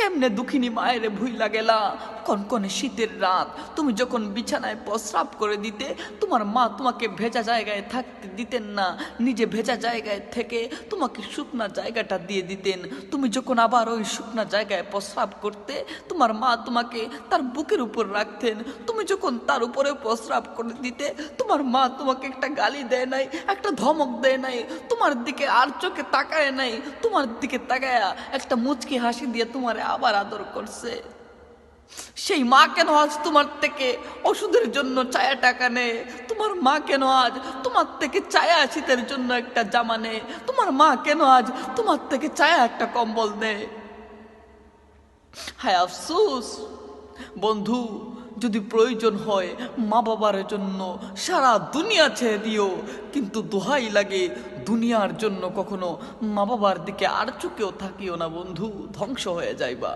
কেমনে দুঃখিনী মায়ের ভুইলা গেলা। কনকনে শীতের রাত, তুমি যখন বিছানায় প্রস্রাব করে দিতে, তোমার মা তোমাকে ভেজা জায়গায় থাকতে দিতেন না, নিজে ভেজা জায়গায় থেকে তোমাকে শুকনা জায়গাটা দিয়ে দিতেন। তুমি যখন আবার ওই শুকনা জায়গায় প্রস্রাব করতে, তোমার মা তোমাকে তার বুকের উপর রাখতেন। তুমি যখন তার উপরে প্রস্রাব করে দিতে, তোমার মা তোমাকে একটা গালি দেয় নাই, একটা ধমক দেয় নাই, তোমার দিকে আর চোখে তাকায় নাই, তোমার দিকে তাকায়া একটা মুচকি হাসি দিয়ে তোমার আবার আদর করছে। সেই মা কেন আজ তোমার থেকে ওষুধের জন্য চায়া টাকা নেয়? তোমার মা কেন আজ তোমার থেকে চায়া শীতের জন্য একটা জামা নেয়? তোমার মা কেন আজ তোমার থেকে চায়া একটা কম্বল নেয়? হায় আফসোস বন্ধু, যদি প্রয়োজন হয় মা বাবার জন্য সারা দুনিয়া ছেড়ে দিও, কিন্তু দোহাই লাগে দুনিয়ার জন্য কখনো মা বাবার দিকে আর চুকেও থাকিও না বন্ধু, ধ্বংস হয়ে যাইবা।